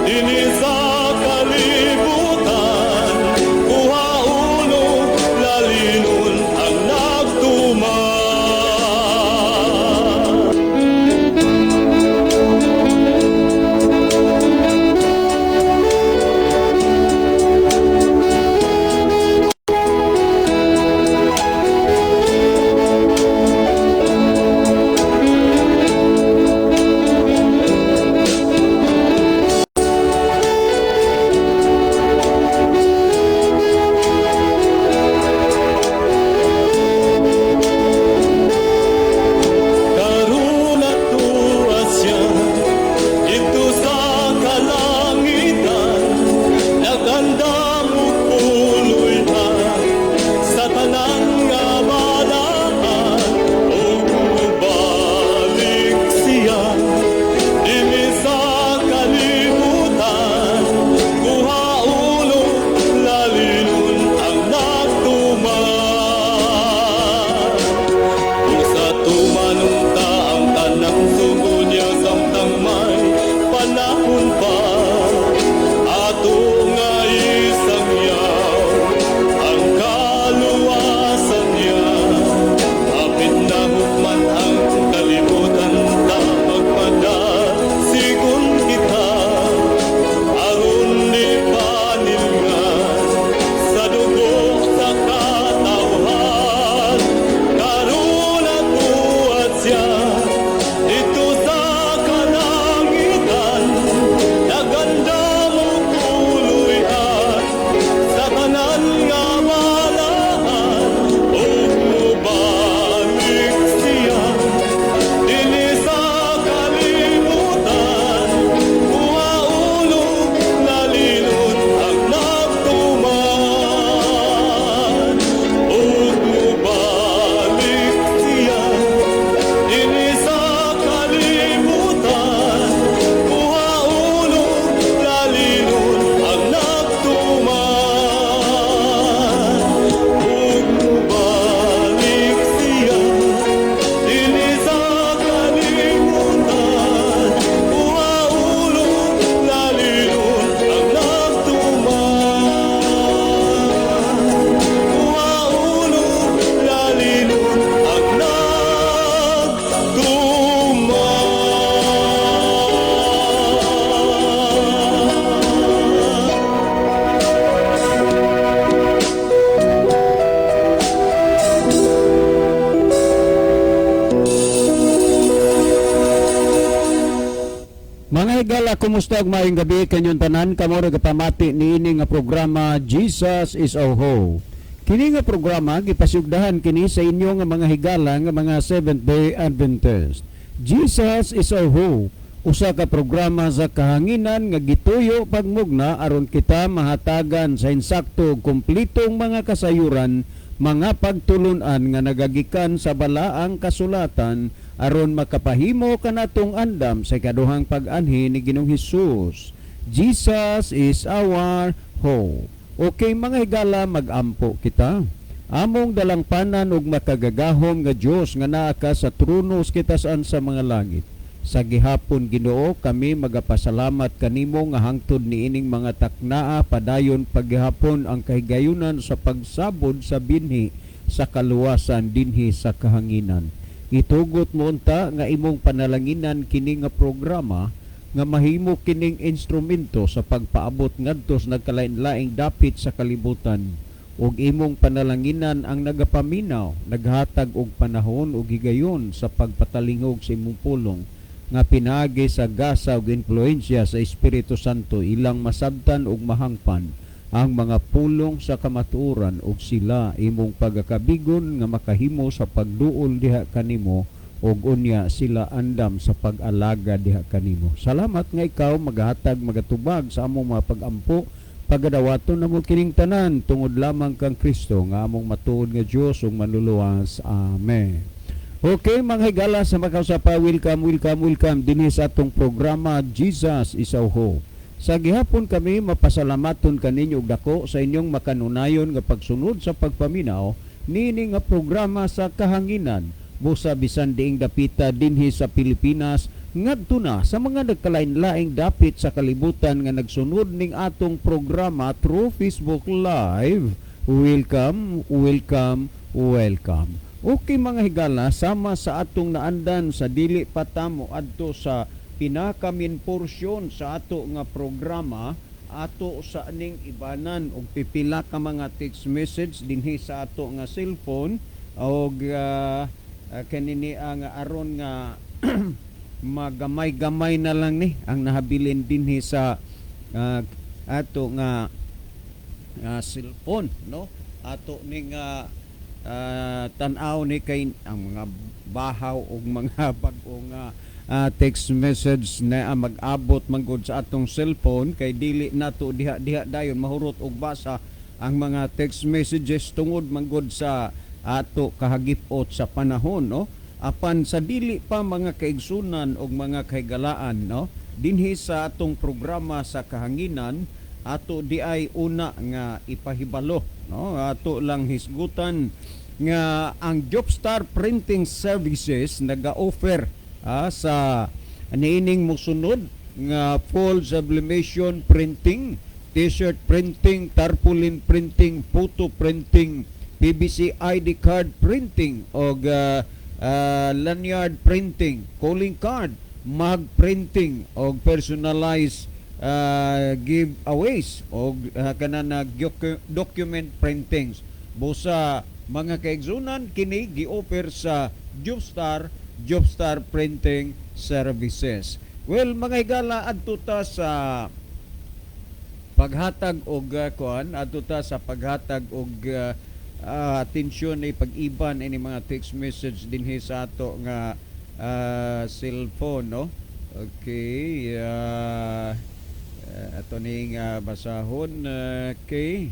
dinhi sa kalibutan, kuhauno lalinon ang nagtuman. Mga higala, kumusta ug maayong gabi kanyong tanan? Kamo ra gapamati niini nga programa Jesus is our hope. Kini nga programa gipasugdahan kini sa inyo nga mga higala nga mga Seventh-day Adventist. Jesus is our hope, usa ka programa sa kahanginan nga gituyo pagmugna aron kita mahatagan sa insakto ug kumplitong mga kasayuran, mga pagtulunan nga nagagikan sa balaang kasulatan aron makapahimo kanatong andam sa ikaduhang pag-anhi ni Ginoong Hesus. Jesus is our hope. Okay mga higala, magampo kita. Among dalangpanan ug makagagahom nga Dios nga naa ka sa trono kita saan sa mga langit. Sa gihapon Ginoo, kami magapasalamat kanimo nga hangtod niining mga taknaa padayon paggihapon ang kahigayunan sa pagsabod sa binhi sa kaluwasan dinhi sa kahanginan. Itugot mo unta nga imong panalanginan kini nga programa nga mahimo kining instrumento sa pagpaabot ngadto sa nagkalain-laing dapit sa kalibutan, ug imong panalanginan ang nagapaminaw, naghatag og panahon ug higayon sa pagpatalingog sa imong pulong nga pinaagi sa gasa ug influensya sa Espiritu Santo ilang masabtan ug mahangpan ang mga pulong sa kamatuoran ug sila imong pagakabigon nga makahimo sa pagduol diha kanimo ug unya sila andam sa pag-alaga diha kanimo. Salamat nga ikaw maghatag magatubag sa among mga pag-ampo, pagadawaton namo kining tanan tungod lamang kang Kristo nga among matuod nga Dios ug manluluwas. Amen. Okay mga higala, sa makausapa, welcome dinhi sa atong programa Jesus is our hope. Sa gihapon kami mapasalamaton kaninyo og dako sa inyong makanunayon nga pagsunod sa pagpaminaw niini nga programa sa kahanginan busa bisan diing dapita dinhi sa Pilipinas ngadto na sa mga nagkalain-laing dapit sa kalibutan nga nagsunod ning atong programa through Facebook Live. Welcome, welcome, welcome. Okay mga higala, sama sa atong naandan sa dili patamo adto sa pinakamin porsyon sa ato nga programa, ato sa ning ibanan og pipila ka mga text message dinhi sa ato nga cellphone og kanini ang aron nga magamay-gamay na lang ni ang nahabilin dinhi sa ato nga cellphone, no? Ato ning tan-aw ni kay ang mga bahaw og mga bag-ong text message na mag-abot manggod sa atong cellphone kay dili nato diha dayon mahurot og basa ang mga text messages tungod manggod sa ato kahagipot sa panahon, no? Apan sa dili pa mga kaigsunan og mga kahigalaan, no? Dinhi sa atong programa sa kahanginan ato di ay una nga ipahibalo, no? Ato lang hisgutan nga ang Jobstar Printing Services naga-offer sa niining mosunod nga full sublimation printing, t-shirt printing, tarpaulin printing, photo printing, PVC ID card printing og lanyard printing, calling card, mug printing og personalized giveaways og kanana document printings. Busa mga kaigsunan kini gi-offer sa Jobstar Printing Services. Well, mga higala adto ta sa paghatag og adto ta sa paghatag og atensyon ay pag-iban ini mga text message dinhi sa ato nga cellphone, no? Okay, ato ning basahon. Okay,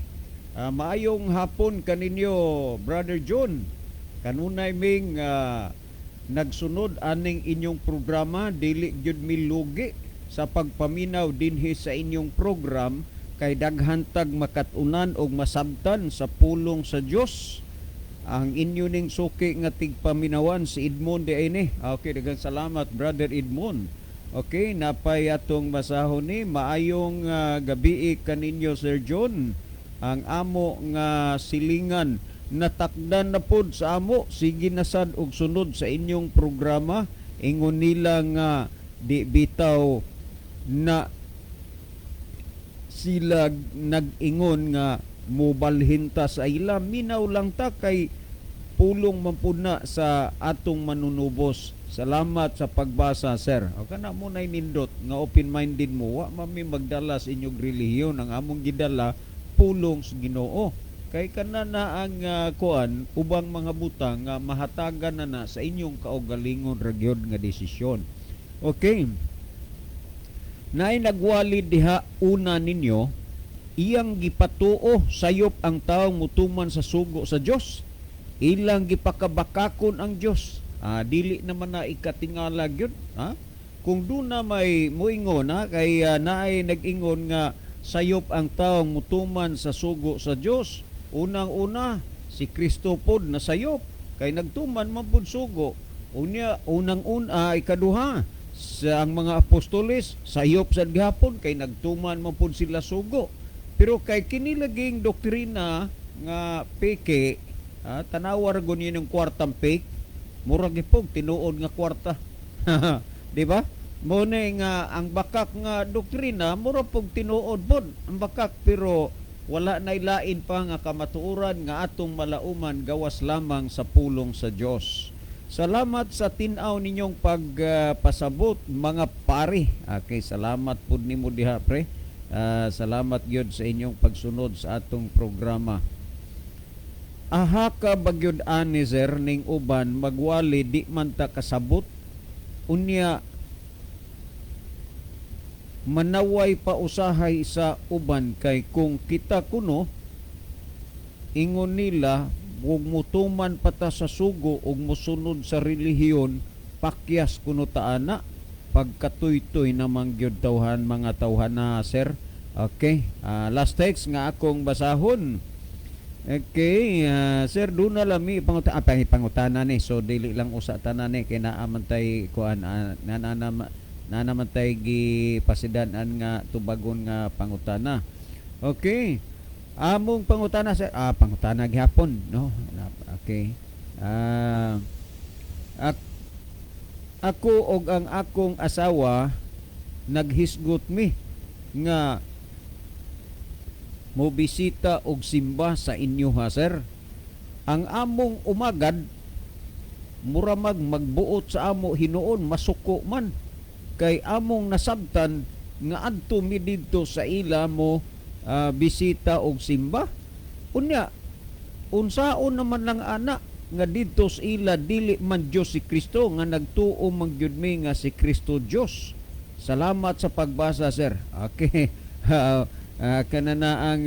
maayong hapon kaninyo, Brother John. Kanunay ming nagsunod aning inyong programa, dili gyud mi lugi sa pagpaminaw dinhi sa inyong program kay daghantag makatunan og masabtan sa pulong sa Dios. Ang inyo ning suki nga tigpaminawan si Edmond di ay ni. Okay, daghang salamat Brother Edmond. Okay, napay atong basahon ni maayong gabi kaninyo Sir John. Ang amo nga silingan natakdan na pod sa amo, sige nasad og sunod sa inyong programa. Ingon nila nga di bitaw na sila nag-ingon nga mobalhinta sa ila, minaw lang ta kay pulong mampuna sa atong manunubos. Salamat sa pagbasa, sir. O kana mo nay nindot nga open-minded mo, wa mami magdala sa inyong relihiyon. Ang among gidala pulong sa Ginoo. Kay kana na ang kuan ubang mga butang nga mahatagan na sa inyong kaugalingon ra gyud nga desisyon. Okay. Naay nagwalid diha una ninyo, iyang gipatuo sayop ang taong mutuman sa sugo sa Dios. Ilang gipakabakakon ang Dios. Dili naman na ikatingala gyud, ha? Kung doon na may muingon kay naay nag-ingon nga sayop ang taong mutuman sa sugo sa Dios. Unang-una si Kristo pod na sayop kay nagtuman man pod sugo. Unya unang-una ikaduha sa ang mga apostoles sayop sa gihapon kay nagtuman man pod sila sugo. Pero kay kini laging doktrina nga peke, tanawar gon yun ng kwartang fake, murag ipog tinuod nga kwarta. Di ba? Mo nga ang bakak nga doktrina murag pog tinuod pod ang bakak, pero wala na ilain pa nga kamatuoran nga atong malauman gawas lamang sa pulong sa Dios. Salamat sa tin-aw ninyong pagpasabot mga pari. Okay, salamat pud nimo diha pre. Salamat gyud sa inyong pagsunod sa atong programa. Aha ka bagyod ani sir ning uban magwali di man ta kasabot. Unya manaway pa usahay sa uban kay kung kita kuno ingon nila ug mutuman pata sa sugo ug mosunod sa relihiyon pakyas kuno taana pagkatoy-toy namang gyud tawhan mga tawhana sir. Okay, last text nga akong basahon. Okay, sir, doon na lami pangutana ni. So dili lang usa tanan ni kay naamantay kuan nanamantay gi pasidan-an nga tubagon nga pangutana. Okay. Among pangutana sir, pangutana gihapon, no? Okay. Ako og ang akong asawa naghisgot mi nga mo bisita og simba sa inyo ha sir. Ang among umagad muramag magbuot sa amo hinuon masuko man kay among nasabtan nga adto mi didto sa ila mo bisita og simba. Unya unsaon naman lang ana nga didto sa ila dili man Dios si Kristo nga nagtuo man gyud mi nga si Kristo Dios. Salamat sa pagbasa sir. Okay. Kanana ang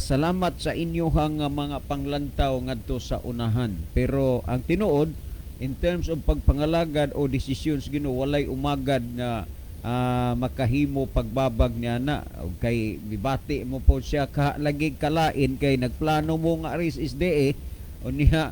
salamat sa inyohang mga panglantaw ngadto sa unahan. Pero ang tinuod in terms of pagpangalagad o decisions Ginoo walay umagad na makahimo pagbabag niya na kay bibati mo po siya lagi kalain kay nagplano mo nga aris isde unya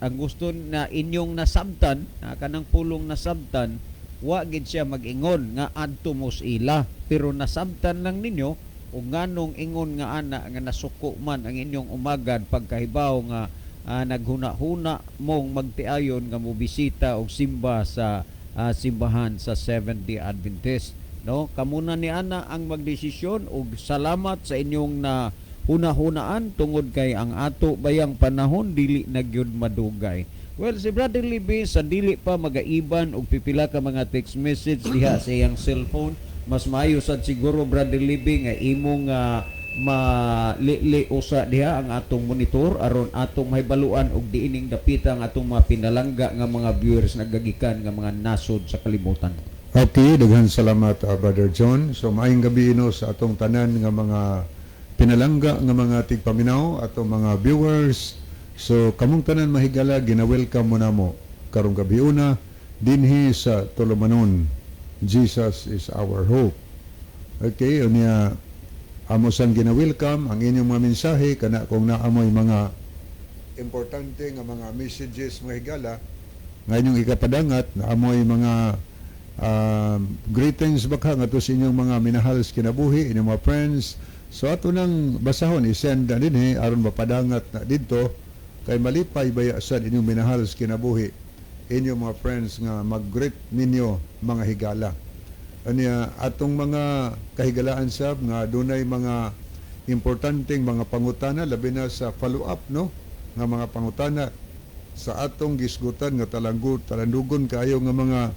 ang gusto na inyong nasabtan kanang pulong nasabtan wa gid siya mag-ingon nga adto mo sa ila pero nasabtan lang ninyo o nganong ingon nga ana nga nasuko man ang inyong umagad pagkahibaw nga naghuna-huna mong magtiayon nga mobisita og simba sa simbahan sa Seventh-day Adventist, no? Kamuna ni ana ang magdesisyon og salamat sa inyong na huna-hunaan tungod kay ang ato bayang panahon dili na gyud madugay. Well, si Brother Libby sa dili pa magaiban og pipila ka mga text message diha sa iyang cellphone, mas maayo sad siguro Brother Libby nga imong malili usa diha ang atong monitor aron atong mahibaluan og diining dapita ang atong mga pinalangga nga mga viewers nagagikan nga mga nasod sa kalibutan. Okay, daghan salamat Brother John. So maayong gabi ino sa atong tanan nga mga pinalangga nga mga tigpaminaw atong mga viewers. So kamong tanan mahigala gina-welcome mo namo karong gabi una dinhi sa Tulumanon. Jesus is our hope. Okay, unya amo sang gina-welcome ang inyong mga mensahe kana kung naamoy mga importante nga mga messages mga higala nga inyong ikapadangat naamoy mga greetings baka nga to sa inyong mga minahal sa kinabuhi inyong mga friends. So ato nang basahon i-send na din aron mapadangat na didto kay malipay baya sad inyong minahal sa kinabuhi inyong mga friends nga mag-greet ninyo mga higala. Anya atong mga kahigalaan sab nga dunay mga importanteng mga pangutana labi na sa follow-up no nga mga pangutana sa atong gisgutan nga talandugon kaayo nga mga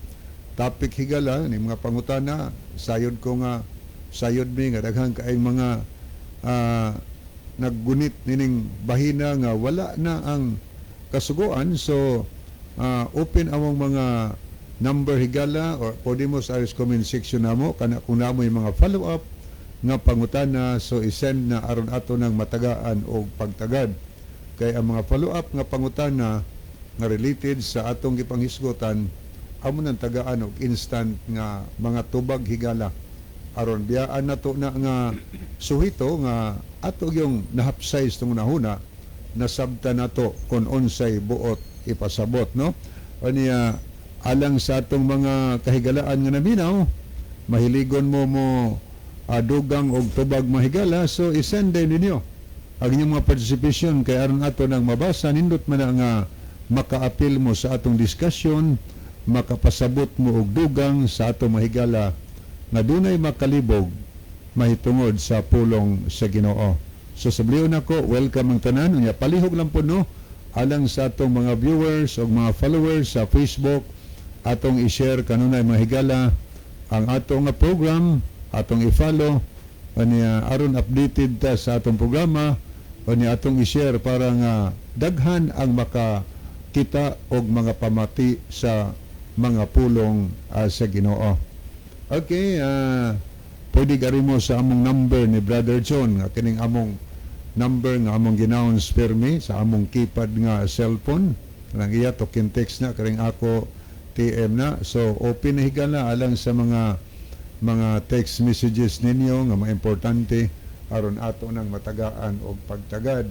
topic higala ni mga pangutana sayod ko nga sayod mi nga daghang kaayong mga naggunit nining bahina nga wala na ang kasuguan. So open among mga number higala or pwede mo sa aris comment section namo kana kung namo yung mga follow up nga pangutana so isend na aron ato nang matagaan og pagtagad kay ang mga follow up nga pangutana nga related sa atong gipanghisgotan amo nang tagaan og instant nga mga tubag higala aron biyaan nato na nga suhito nga ato yung nahapsay tong nahuna nasabtan nato kung unsay buot ipasabot no aniya alang sa atong mga kahigalaan nga naminaw mahiligon mo dugang og tubag mahigala so isend din ninyo ang inyong mga participation kay aron ato nang mabasa nindot man nga makaapil mo sa atong diskusyon makapasabot mo og dugang sa atong mahigala nga dunay makalibog mahitungod sa pulong sa Ginoo. So sabliyon nako welcome ang tanan unya palihog lang po no alang sa atong mga viewers o mga followers sa Facebook atong i-share kanunay mga higala ang atong program atong i-follow unya aron updated ta sa atong programa unya atong i-share para nga daghan ang makakita og mga pamati sa mga pulong sa Ginoo. Okay, pwede gari mo sa among number ni Brother John nga kining among number nga among ginaons permi sa among keypad nga cellphone nang iya token text na karing ako TM na. So open na higala alang sa mga text messages ninyo nga mga importante aron ato nang matagaan og pagtagad.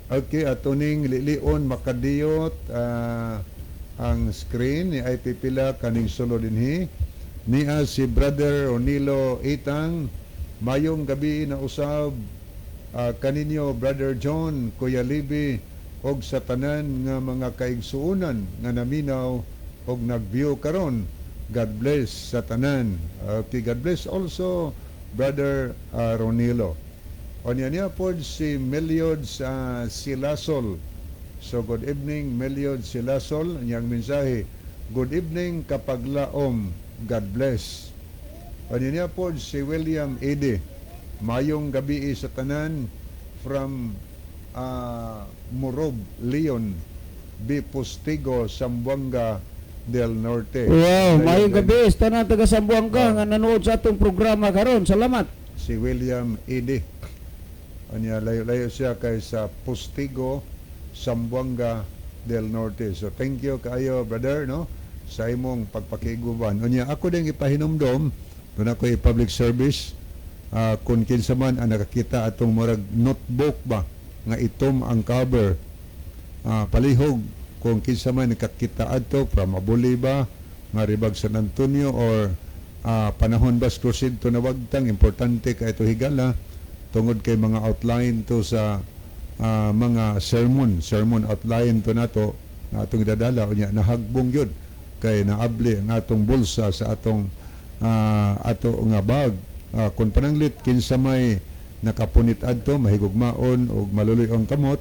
Okay, ato ning lilion makadiyot ang screen ni ay pipila kaning sulod dinhi. Niya si Brother Ronilo Itang. Mayong gabi na usab kaninyo Brother John, Kuya Libby og sa tanan nga mga kaigsuonan nga naminaw og nag-view karon. God bless sa tanan. Okay, God bless also Brother Ronilo. O niya po si Meliod Silasol. So good evening Meliod Silasol. Niyang mensahe, good evening kapaglaom, God bless. O niya po si William Ede. Mayong gabi sa tanan from Morob, Leon, B. Postigo, Zamboanga del Norte. Wow, mayong gabi sa tanan taga Zamboanga nga nanood sa atong programa karon. Salamat. Si William Ede. Anya layo-layo siya kay sa Postigo, Zamboanga del Norte. So thank you kaayo brother no sa imong pagpakiguban. Unya ako din ipahinumdom kung ako public service kung kinsa man ang nakakita atong murag notebook ba nga itom ang cover. Palihog kung kinsa man nakakita adto from Mabuli ba nga Ribag San Antonio or panahon bas crusade to nawagtang importante kay ito higala tungod kay mga outline to sa mga sermon outline to nato na atong idadala unya nahagbong yun kay naabli ang atong bulsa sa atong ato nga bag kun pananglit kinsa may nakapunit adto mahigugmaon og maluloy ang kamot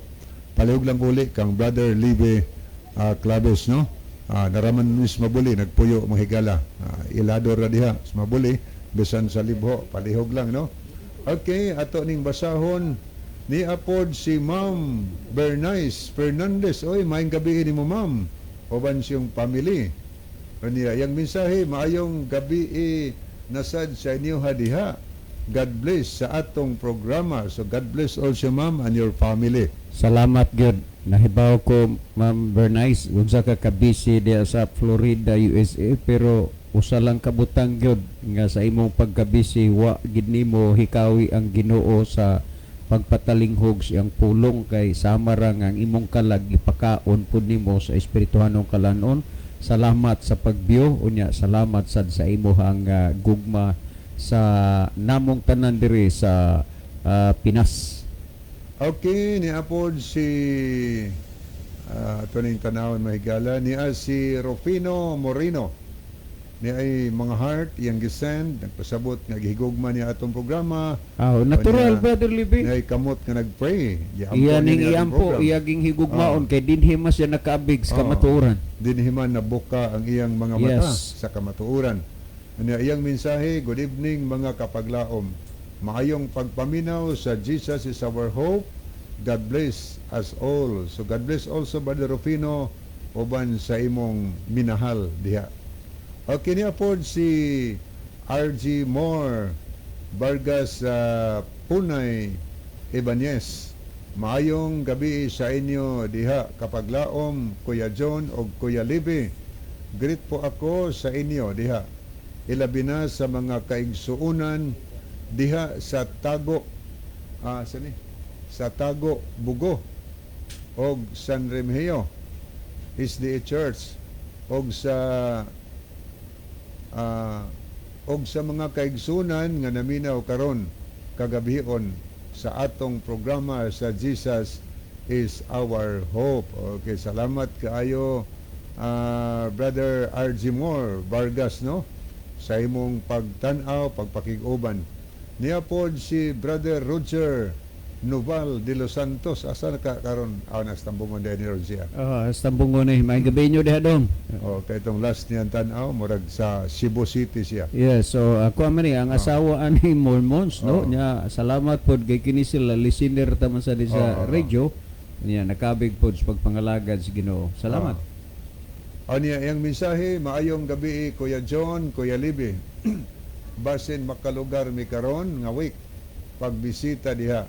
palihog lang uli kang Brother Libby Claves no naraman mis Mabuli nagpuyo mahigala ilador ra diha sa Mabuli bisan sa libho palihog lang no. Okay, ato ning basahon ni apod si Ma'am Bernice Fernandez. Oy, maayong gabi ni mo ma'am. Oban siyang family. Niya, yang mensahe, maayong gabi nasad sa inyo hadiha. God bless sa atong programa. So God bless also ma'am and your family. Salamat gyud. Nahibaw ko Ma'am Bernice unsa ka kabisi diya sa Florida, USA pero usa lang kabutang gyud nga sa imong pagkabisi wa gid nimo hikawi ang Ginoo sa pagpatalinghog siyang pulong kay samara nga ang imong kalag ipakaon pud nimo sa espirituhanong kalanon. Salamat sa pagbiyo unya salamat sad sa imong gugma sa namong tanan diri sa Pinas. Okay, ni apod si ito ning tanawon mahigala niya si Rufino Moreno. Ni ay mga heart iyang gisend nagpasabot nga gihigugma niya atong programa. Natural Brother Libby. Ni ay kamot nga nagpray. Iya ning iyampo iyaging higugmaon kay dinhi mas siya nakaabig sa kamatuoran. Dinhi man nabuka ang iyang mga mata sa kamatuoran. Ano iyang mensahe, good evening mga kapaglaom. Maayong pagpaminaw sa Jesus is our hope. God bless us all. So God bless also Brother Rufino uban sa imong minahal diha. Okay niya po si RG Moore Vargas Punay Ibanez. Maayong gabi sa inyo diha kapaglaom Kuya John o Kuya Libby. Greet po ako sa inyo diha. Ilabi na sa mga kaigsuunan diha sa Tago sa Tago Bugo og San Remigio SDA Church og sa mga kaigsunan nga naminaw karon kagabihon sa atong programa sa Jesus is our hope. Okay, salamat kaayo Brother RG Moore Vargas no sa imong pagtan-aw, pagpakig-uban. Niya pod si Brother Roger Noval de los Santos. Asa na ka karon? Nas Tambungon din ni Roger. Tambungon ni. May gabi nyo diha dong. Kaya itong last niyan tan-aw, murag sa Cebu City siya. Yes, so ako man ang asawa ani Mormons, no? Nya salamat pod kay kini sila listener taman sa radio. Nya nakabig pod sa pagpangalagad sa Ginoo. Salamat. Niya iyang mensahe, maayong gabi Kuya John, Kuya Libby. Basin makalugar mi karon nga week pagbisita diha.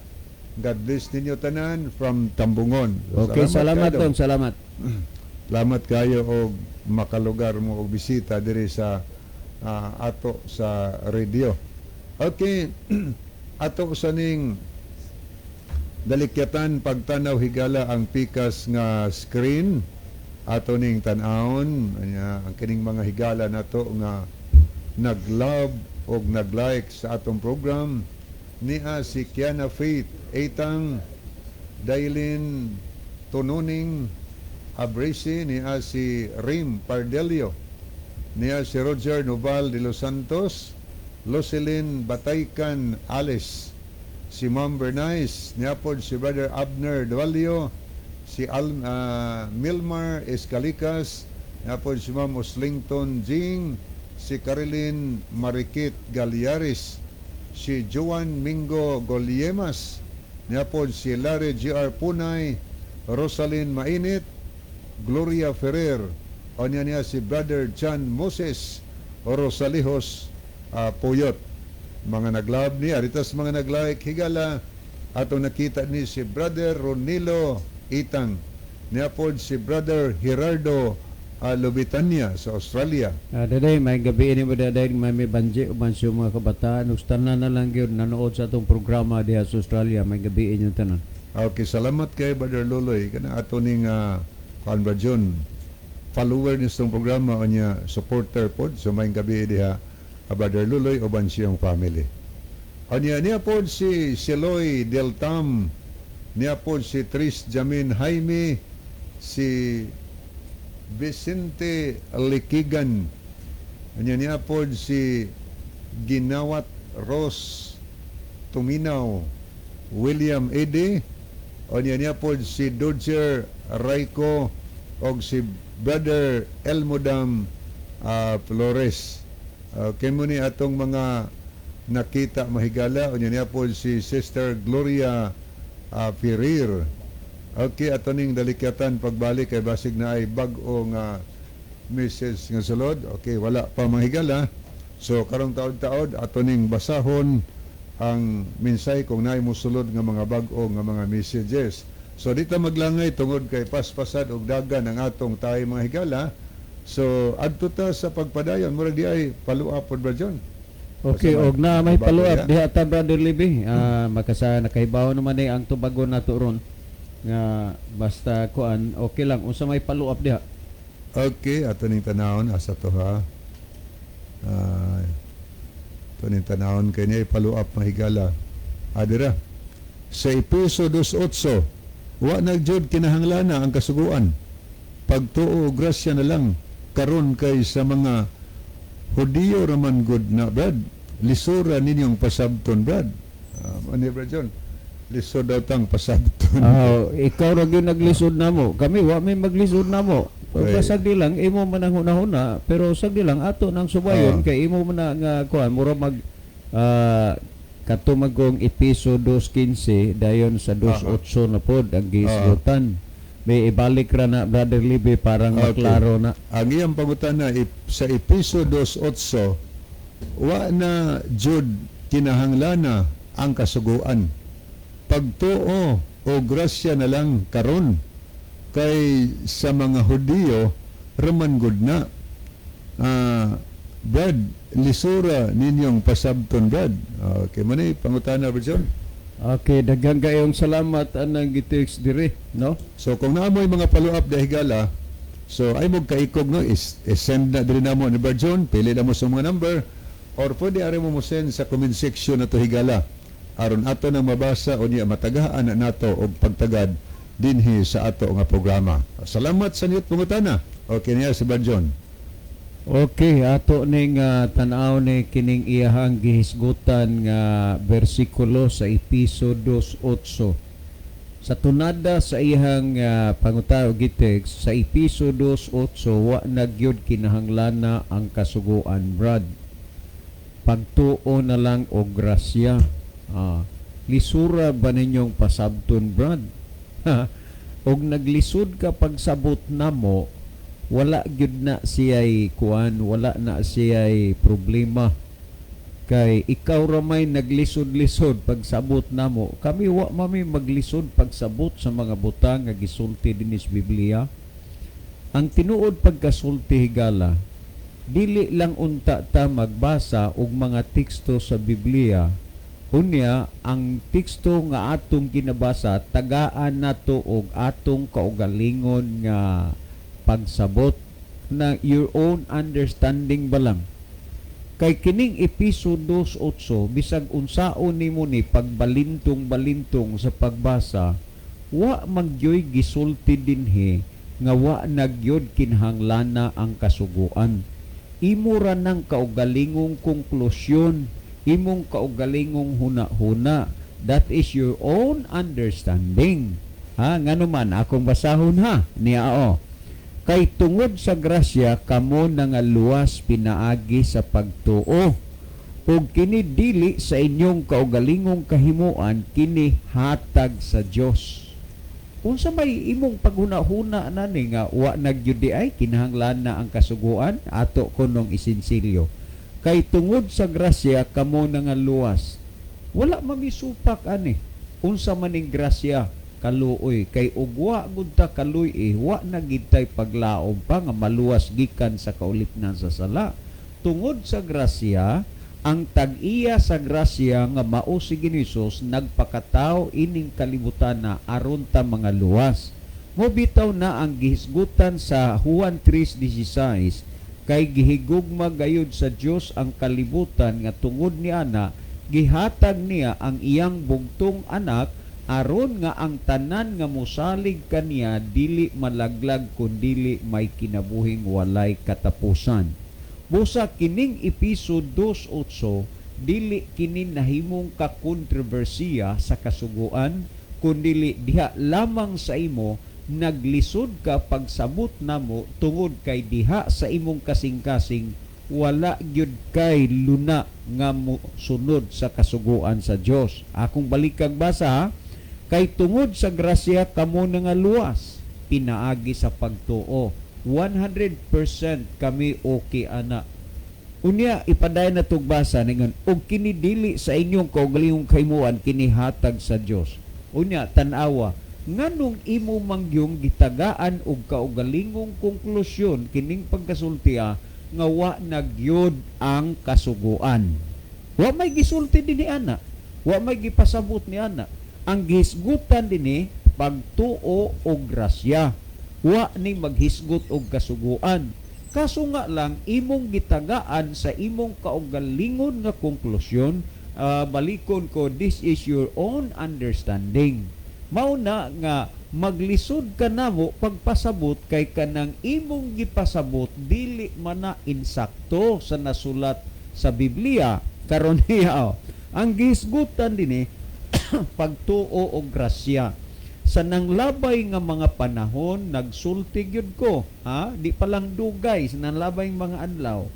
God bless ninyo tanan from Tambungon. Okay, salamat dong, salamat. Salamat kayo og makalugar mo og bisita diri sa ato sa radio. Okay. ato sa ning dalikyatan pagtanaw higala ang pikas nga screen ato ning tan-awon anya ang kining mga higala nato nga nag-love o nag-like sa atong program niya si Kiana Faith Eitang Dailin Tununing Abrisi, niya si Rim Pardelio, niya si Roger Noval de los Santos, Loselin Bataycan Alice, si Ma'am Bernice, niya po si Brother Abner Dualio, si Milmar Escalicas, niya po si Ma'am Oslington Jing, si Caroline Marikit Galiaris, si Juan Mingo Goliemas, niya po si Larry G.R. Punay, Rosalyn Mainit, Gloria Ferrer, o niya si Brother John Moses Rosalihos Puyot. Mga naglab ni, aritas mga nag-like, higala, atong nakita ni si Brother Ronilo Itang, niya po si Brother Gerardo Lubitania sa Australia. Daday, may gabi ini mo daday, may banji o mansyo mga kabataan, ustana na lang yun, nanood sa itong programa diha sa Australia, may gabi inyong tanan. Okay, salamat kay Brother Luloy, kana ato ning conversion follower ni itong programa o niya supporter po, so may gabi diha Brother Luloy o siyang family. O niya po si Siloy Deltam, niya po si Tris Jamin Jaime, si Vicente Likigan, niya po si Ginawat Ross Tuminaw, William Ede, o niya po si Dodger Raiko o si Brother Elmodam Flores. Kaya mo ni atong mga nakita mahigala, o niya po si Sister Gloria Ferrer. Okay, ato ning dalikatan pagbalik kay basig na ay bag-o nga message nga sulod. Okay, wala pa mahigala. So karong taod-taod ato ning basahon ang minsay kung naay mosulod nga mga bag-o nga mga messages. So dito maglangay tungod kay paspasad og dagan ang atong tayo mga higala. So adto ta sa pagpadayon murag di ay paluap pod ba John? Okay, og na may follow-up diha ta Brother Libby. Makasa nakahibaw naman ang tubagon nato ron nga basta kuan okay lang unsa may follow-up diha. Okay, ato ning tanawon asa to ha. Ito ning tanawon kay niya follow-up mahigala. Adira. Sa episode 8, wa nagjud kinahanglana ang kasuguan. Pagtuo grasya na lang karon kay sa mga Hudiyo raman good na brad. Lisura ninyong pasabton brad. Ano brad John? Lisod daw tang pasabton. Ikaw ra gyud naglisod namo. Kami wa may maglisod namo. Okay. Sagdi lang imo man ang hunahuna pero sagdi lang ato nang subayon kay imo man na nga kuan mura mag katumagong episode 15 dayon sa 28 na pod ang giisgutan. May ibalik ra na Brother Libby parang maklaro na. Ang iyang pangutana sa episode 8 wa na jud kinahanglana ang kasuguan. Pagtuo o grasya na lang karon kay sa mga Hudiyo raman gud na brad lisura ninyong pasabton brad. Okay man ni pangutana John. Okay, daghang kayong salamat anang gitext dire, no? So kung naamoy mga follow-up dahigala, so ay mo kaikog no send na diri namo ni John, pili na mo sa mga number or pwede ari mo send sa comment section nato higala aron ato nang mabasa o niya matagahan na nato og pagtagad dinhi sa ato nga programa. Salamat sa niyot pangutana. Okay niya si John. Okay, ato ning tan-aw ni kining iyahang gihisgutan nga bersikulo sa episode 8. Sa tunada sa iyahang pangutaw gitext sa episode 8 wa nagyud kinahanglana ang kasuguan brad. Pagtuo na lang og grasya. Lisura ba ninyong pasabton brad? Og naglisod ka pagsabot namo wala gyud na siya'y kuan, wala na siya'y problema kay ikaw ramay naglisod-lisod pagsabot namo. Kami wa mami maglisod pagsabot sa mga butang nga gisulti dinis Biblia. Ang tinuod pagkasulti higala dili lang unta ta magbasa og mga teksto sa Biblia Unya, ang teksto nga atong kinabasa, tagaan nato og atong kaugalingon nga pagsabot na your own understanding ba lang. Kay kining episodo 8, bisag unsaon nimo ni pagbalintong-balintong sa pagbasa, wa magyoy gisulti dinhi nga wa nagyod kinhanglana ang kasuguan. Imo ra nang kaugalingong konklusyon, imong kaugalingong huna-huna. That is your own understanding. Ha, ngano man akong basahon ha niya kay tungod sa grasya kamo nangaluwas pinaagi sa pagtuo ug kini dili sa inyong kaugalingong kahimuan, kini hatag sa Dios. Unsa may imong paghuna-huna nani nga wa nagyud ay kinahanglan na ang kasuguan, ato kunong isinsilyo. Kay tungod sa grasya kamo nangaluwas. Wala mamisupak ani. Unsa maning grasya kaluoy kay ugwa gud ta kaluy wa nagitay paglaom pa nga maluwas gikan sa kaulipnan sa sala. Tungod sa grasya, ang tag-iya sa grasya nga mao si Hesus nagpakatao ining kalibutan na aron ta mga luwas. Mobitaw na ang gihisgutan sa Juan 3:16 kay gihigugma gayud sa Dios ang kalibutan nga tungod niana gihatag niya ang iyang bugtong anak aron nga ang tanan nga mosalig kaniya dili malaglag kundili may kinabuhing walay katapusan. Busa kining episode 2:8 dili kini nahimong kakontrobersiya sa kasuguan, kundili diha lamang sa imo naglisod ka pagsabot namo tungod kay diha sa imong kasing-kasing wala gyud kay luna nga sunod sa kasuguan sa Dios. Akong balikag basa ha? Kay tungod sa grasya kamo nangaluwas pinaagi sa pagtuo. 100% kami okay ana. Unya ipadayon na tugbasa ningon og kini dili sa inyong kaugalingong kahimuan kini hatag sa Dios. Unya tan-awa nganong imo mangyong gitagaan og kaugalingong konklusyon kining pagkasultiya nga wa nagyod ang kasuguan. Wa may gisulti dinhi ana. Wa may gipasabot ni ana. Ang gihisgutan dinhi pagtuo og grasya. Wa ni maghisgot og kasuguan. Kaso nga lang imong gitagaan sa imong kaugalingon nga konklusyon, balikon ko, this is your own understanding. Mao na nga maglisod ka namo pagpasabot kay kanang imong gipasabot dili man na insakto sa nasulat sa Biblia. Karon niya ang gihisgutan dinhi pagtuo og grasya. Sa nanglabay nga mga panahon nagsulti gyud ko, di pa lang dugay sa nanglabay mga adlaw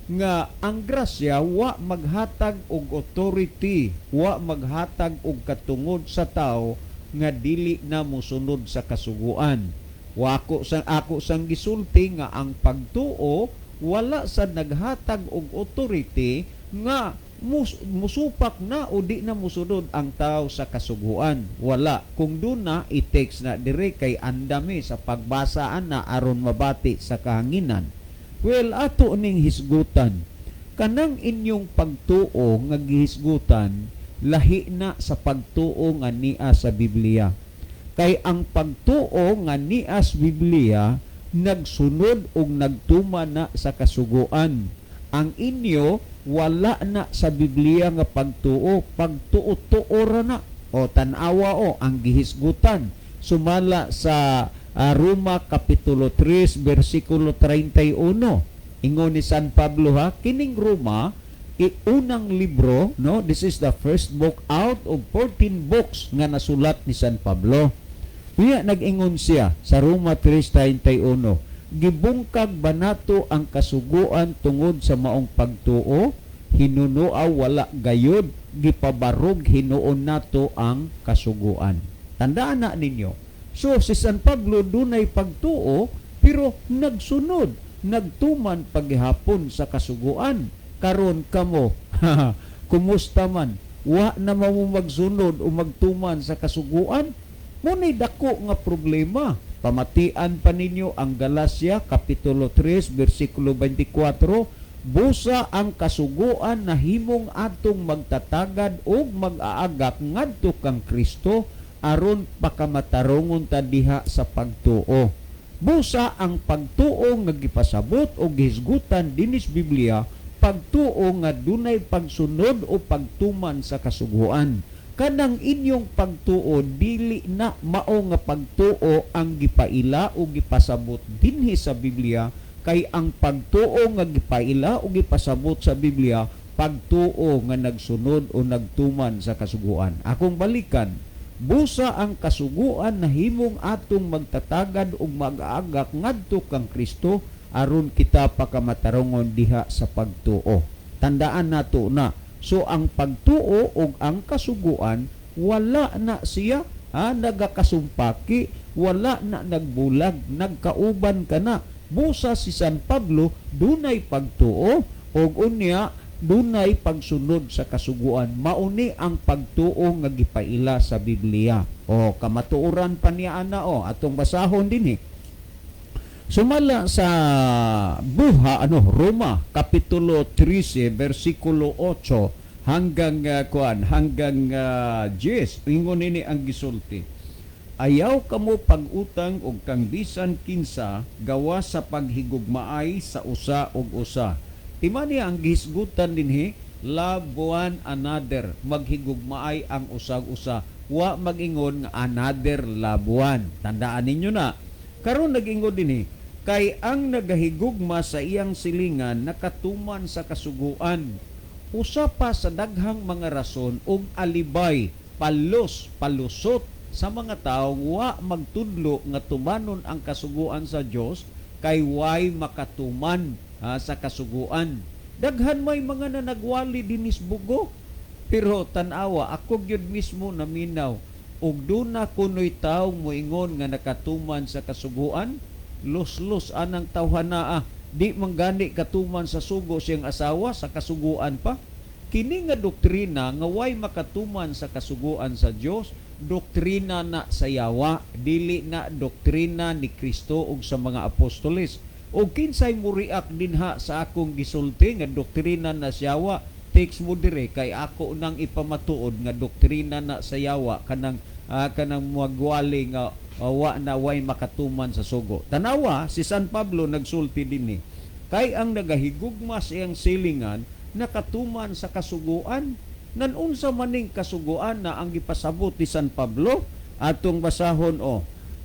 nga ang grasya wa maghatag og authority, wa maghatag og katungod sa tao nga dili na mosunod sa kasuguan. Ako sang gisulti nga ang pagtuo wala sa naghatag og authority nga musupak na o di na musunod ang tao sa kasuguan. Wala. Kung doon na, it-takes na dire kay andami sa pagbasaan na aron mabati sa kahanginan. Well, ato ning hisgutan. Kanang inyong pagtuo nga gihisgutan, lahi na sa pagtuo nga niya sa Biblia. Kay ang pagtuo nga niya sa Biblia, nagsunod o nagtuma na sa kasuguan. Ang inyo, wala na sa Biblia nga pagtuo, pagtuo-tuo ra na. O tanawa ang gihisgutan. Sumala sa Roma Kapitulo 3, versikulo 31. Ingon ni San Pablo kining Roma, unang libro, no? This is the first book out of 14 books nga nasulat ni San Pablo. Kaya nag-ingon siya sa Roma 3:31, gibungkag banato ang kasuguan tungod sa maong pagtuo, hinunoa wala gayod, gipabarog hinuon nato ang kasuguan. Tandaan na ninyo. So si San Pablo dunay pagtuo pero nagsunod, nagtuman paghihapon sa kasuguan. Karon kamo, kumusta man? Wa na mo magsunod o magtuman sa kasuguan? Muna'y dako nga problema. Pamatian pa ninyo ang Galacia Kapitulo 3 versikulo 24, busa ang kasuguan na himong atong magtatagad og mag-aagak ngadto kang Kristo aron pakamatarungon ta diha sa pagtuo. Busa ang pagtuo nga gipasabot o gihisgutan dinis Biblia, pagtuo nga dunay pagsunod o pagtuman sa kasuguan. Kanang inyong pagtuo dili na mao nga pagtuo ang gipaila o gipasabot dinhi sa Biblia, kay ang pagtuo nga gipaila o gipasabot sa Biblia pagtuo nga nagsunod o nagtuman sa kasuguan. Akong balikan, busa ang kasuguan na himong atong magtatagad og mag-aagak ngadto kang Kristo aron kita pakamatarungon diha sa pagtuo. Tandaan nato na, so ang pagtuo og ang kasuguan wala na siya nagakasumpaki, wala na nagbulag, nagkauban ka na. Busa si San Pablo dunay pagtuo og unya dunay pagsunod sa kasuguan. Mauni ang pagtuo nga gipaila sa Biblia. O kamatuoran pa niya ana atong basahon dinhi. Sumala sa Roma kapitulo 13 bersikulo 8 hanggang 10 ingon ini ang gisulti. Ayaw kamo pag-utang og kang bisan kinsa gawa sa paghigugmaay sa usa og usa. Timani ang gihisgutan dinhi, love one another, maghigugmaay ang usag-usa, wa magingon nga another love one. Tandaan ninyo na, karon nagingon dinhi, kay ang nagahigugma sa iyang silingan nakatuman sa kasuguan. Usa pa sa daghang mga rason ug alibay, palusot sa mga taong wa magtudlo nga tumanon ang kasuguan sa Dios, kay way makatuman sa kasuguan. Daghan may mga nanagwali dinis bugo, pero tanawa ako gyud mismo naminaw ug duna kunoy taong moingon nga nakatuman sa kasuguan, los anang tawhanaa, di manggani katuman sa sugo siyang asawa sa kasuguan pa. Kini nga doktrina nga way makatuman sa kasuguan sa Dios, doktrina na sa yawa, dili na doktrina ni Kristo ug sa mga apostoles. O kinsay mo react dinha sa akong gisulti nga doktrina na sa yawa, takes mo dire kay ako nang ipamatuod nga doktrina na sa yawa kanang magwali nga wa na way makatuman sa sugo. Tanawa si San Pablo nagsulti dinhi, kay ang nagahigugma sa iyang silingan nakatuman sa kasuguan. Nanunsa maning kasuguan na ang gipasabot ni San Pablo? Atong basahon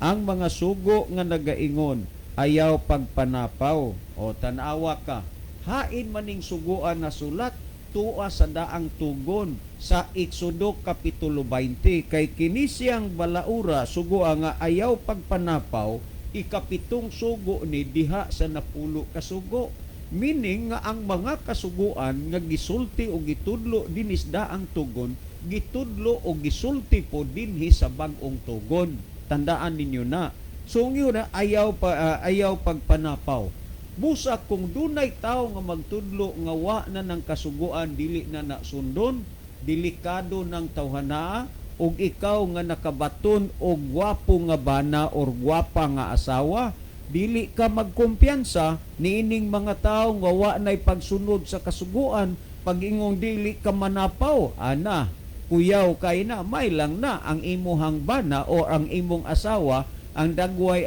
ang mga sugo nga nagaingon ayaw pagpanapaw. Tanawa ka, hain maning suguan na sulat tuwa sa daang tugon sa Exodo kapitulo 20, kay kini siyang balaura sugoa nga ayaw pagpanapaw, ikapitong sugo ni diha sa napulo kasugo. Meaning nga ang mga kasuguan nga gisulti o gitudlo dinis daang tugon, gitudlo o gisulti po dinhi sa bag-ong tugon. Tandaan ninyo na. So yun na ayaw pagpanapaw. Busa kung dunay tao nga magtudlo nga wa na ng kasuguan dili na nasundon, delikado ng tawhana, ug ikaw nga nakabaton og gwapo nga bana or gwapa nga asawa, dili ka magkumpiyansa niining mga tao nga wa nay pagsunod sa kasuguan, pag-ingong dili ka manapaw, kuyaw kay na, may lang na ang imuhang bana o ang imong asawa, ang dagway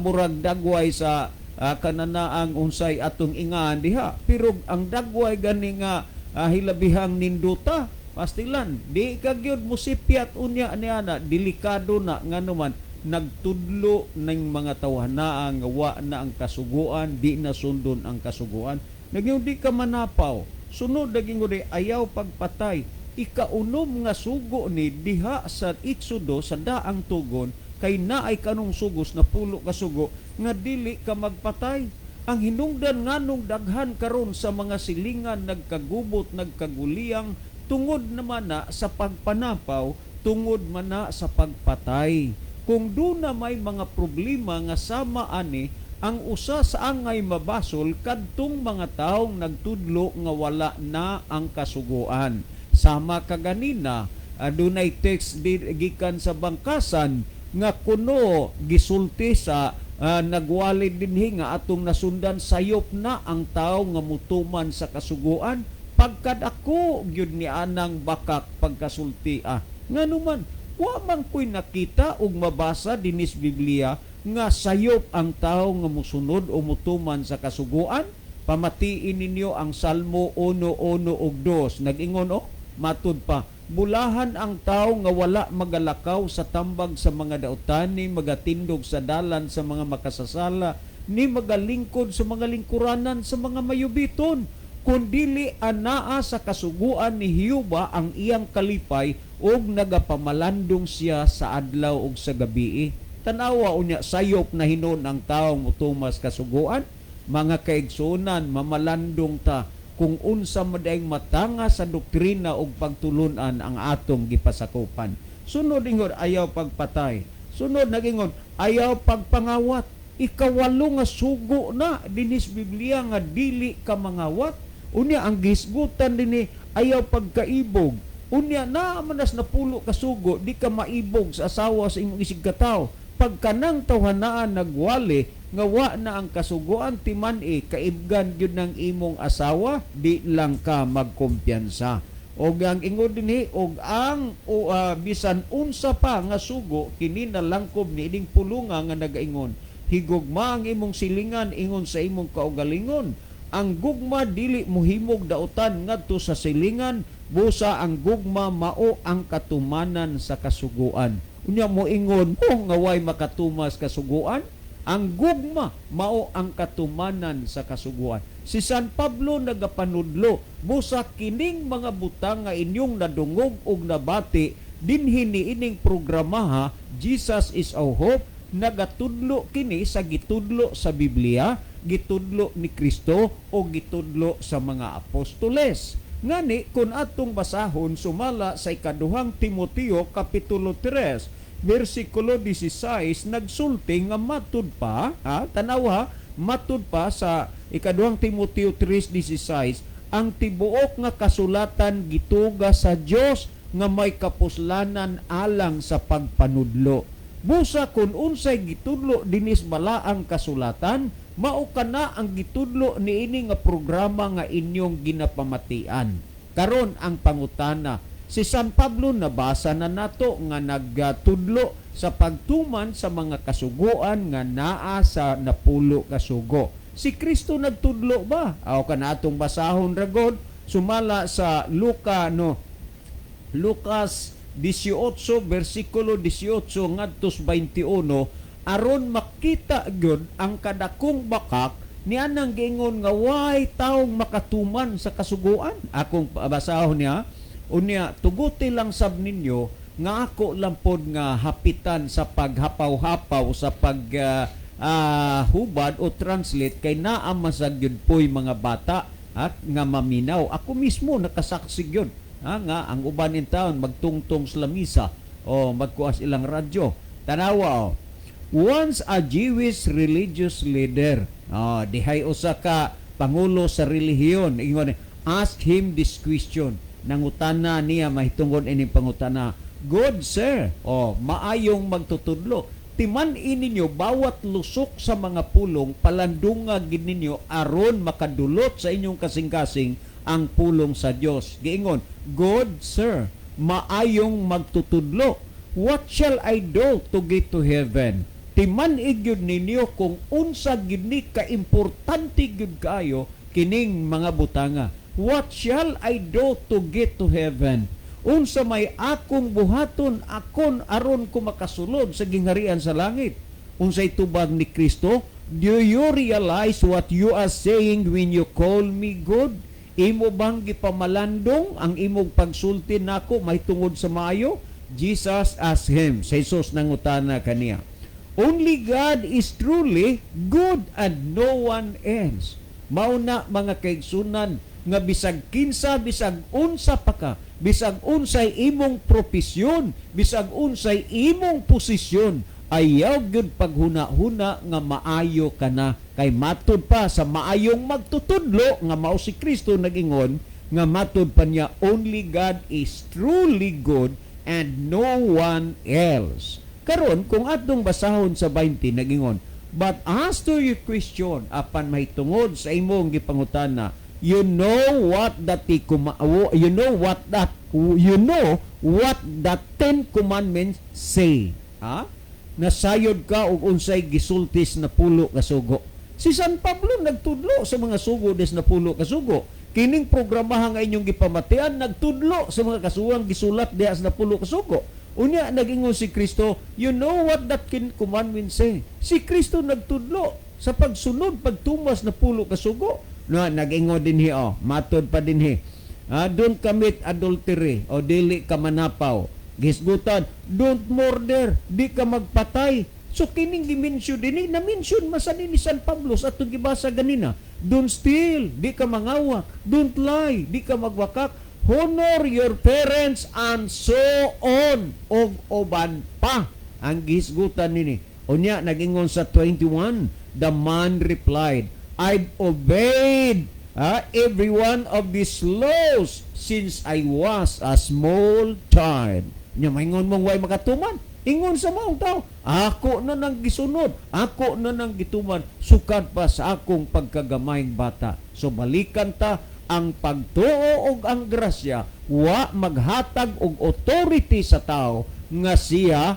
murag dagway sa kananaang unsay atong ingaan diha. Pero ang dagway gani nga hilabihang ninduta, pastilan, di ka gyud musipyat unya niana, delikado na nga naman nagtudlo ng mga tawhanaa nga wa na ang kasuguan, di na sundon ang kasuguan. Nagyong di ka manapaw, sunod naging ayaw pagpatay, ikaunom nga sugo ni diha sa Exodo sa daang tugon, kay naay kanong sugos na pulo ka sugo nga dili ka magpatay. Ang hinungdan nganong daghan karon sa mga silingan nagkagubot, nagkaguliyang, tungod naman na sa pagpanapaw, tungod man na sa pagpatay. Kung doon na may mga problema nga sama ani, ang usa sa angay mabasol kadtong mga taong nagtudlo nga wala na ang kasuguan. Sama kaganina, dunay text gikan sa bangkasan nga kuno gisulti sa nagwalid dinhi nga atong nasundan sayop na ang tao nga mutuman sa kasuguan pagkad ako gyud ni anang bakak pagkasulti nganuman wa man ko'y nakita og mabasa dinis Biblia nga sayop ang tao nga musunod o mutuman sa kasuguan. Pamatiin ninyo ang Salmo 1:1 ug 2 nag-ingon matud pa bulahan ang tao nga wala magalakaw sa tambag sa mga dautan ni magatindog sa dalan sa mga makasasala ni magalingkod sa mga lingkuranan sa mga mayubiton kundili anaa sa kasuguan ni Hiyuba ang iyang kalipay ug nagapamalandong siya sa adlaw ug sa gabii. Tanawa unya sayop na hinon ang taong mutumas kasuguan. Mga kaigsunan, mamalandong ta kung unsa madayng matanga sa doktrina ug pagtulunan ang atong gipasakupan. Sunod ingon ayaw pagpatay. Sunod nagingon ayaw pagpangawat. Ikawalo nga sugo na dinis Biblia nga dili ka mangawat. Unya ang gisgutan dinhi ayaw pagkaibog. Unya na manas napulo ka sugo di ka maibog sa asawa sa imong isig katawo. Pagkanang tawhanaan nagwali nga wa na ang kasuguan timan kaibgan gyud ng imong asawa di lang ka magkumpiyansa og ang ingod dinhi og ang bisan unsa pa nga sugo kini nalangkob ni ining pulunga nga nagaingon higugma ang imong silingan ingon sa imong kaugalingon ang gugma dili mohimog dautan ngadto sa silingan busa ang gugma mao ang katumanan sa kasuguan unya mo ingon mo nga way makatumas kasuguan. Ang gugma mao ang katumanan sa kasuguan. Si San Pablo nagapanudlo busa kining mga butang nga inyong nadungog ug nabati dinhi niining programaha Jesus is our hope nagatudlo kini sa gitudlo sa Biblia, gitudlo ni Kristo o gitudlo sa mga apostoles. Ngani kun atong basahon sumala sa ikaduhang Timoteo kapitulo 3 versikulo 16 nagsulti nga matud pa tanawa matud pa sa ikaduhang Timoteo 3:16 ang tibuok nga kasulatan gituga sa Dios nga may kapuslanan alang sa pagpanudlo busa kun unsay gitudlo dinis balaang kasulatan mao kana ang gitudlo niini nga programa nga inyong ginapamatian karon ang pangutana. Si San Pablo nabasa na nato nga nagtudlo sa pagtuman sa mga kasuguan nga naa sa napulo kasugo. Si Kristo nagtudlo ba? Aw kanatong basahon ragod sumala sa Lucas 18 versikulo 18 ngadto 21 aron makita gyud ang kadakong bakak niya nang giingon nga way taong makatuman sa kasuguan. Akong basahon niya unya tuguti lang sab ninyo nga ako lang pod nga hapitan sa paghapaw-hapaw sa hubad o translate kay naa masagyud poy mga bata nga maminaw. Ako mismo nakasaksi gyud nga ang uban in town magtungtong sa lamisa o magkuas ilang radyo. Tanawa once a Jewish religious leader dihay usa ka pangulo sa relihiyon ingon ask him this question. Nangutana niya mahitungod ining pangutana. Good sir, maayong magtutudlo. Timan ininyo bawat lusok sa mga pulong palandunga gid ninyo aron makadulot sa inyong kasing-kasing ang pulong sa Dios. Giingon, good sir, maayong magtutudlo. What shall I do to get to heaven? Timan igyud ninyo kung unsa gid ni kaimportante gyud kayo kining mga butanga. What shall I do to get to heaven? Unsa may akong buhaton akon aron ko makasulod sa gingharian sa langit? Unsay tubag ni Kristo? Do you realize what you are saying when you call me good? Imo bang gipamalandong ang imong pagsulti nako may tungod sa maayo? Jesus asked him. Sa Jesus nangutana kaniya. Only God is truly good and no one else. Mauna mga kaigsunan nga bisag kinsa bisag unsa pa ka bisag unsay imong propesyon bisag unsay imong posisyon ayaw gyud paghuna-huna nga maayo ka na kay matud pa sa maayong magtutudlo nga mao si Kristo nagingon nga matud pa niya only God is truly good and no one else. Karon kung atong basahon sa 20 nagingon But as to your question, apan mahitungod sa imong gipangutana, you know what the Ten Commandments say. Ha? Nasayod ka og unsay gisultis na pulo ka sugo. Si San Pablo nagtudlo sa mga sugo des na pulo ka sugo. Kining programahan nga inyong gipamatian nagtudlo sa mga kasuwang gisulat diha sa pulo ka sugo. Unya nagingon si Kristo, you know what that Ten Commandments say. Si Kristo nagtudlo sa pagsunod pagtumas na pulo ka sugo. No, nagingon dinhi matod pa dinhi. Don't commit adultery o dili ka manapaw. Gisgutan, don't murder, di ka magpatay. So kining dimensyon dinhi na-mention masan ni San Pablo sa atong gibasa ganina. Don't steal, di ka mangawak. Don't lie, di ka magwakak. Honor your parents and so on. Og oban pa ang gisgutan nini. Unya nagingon sa 21, the man replied, I've obeyed every one of these laws since I was a small child. Nya maingon mong way makatuman. Ingon sa maong tao, ako na nang gisunod, ako na nang gituman, sukad pa sa akong pagkagamay bata. So balikan ta ang pagtuo og ang grasya, wa maghatag og authority sa tao nga siya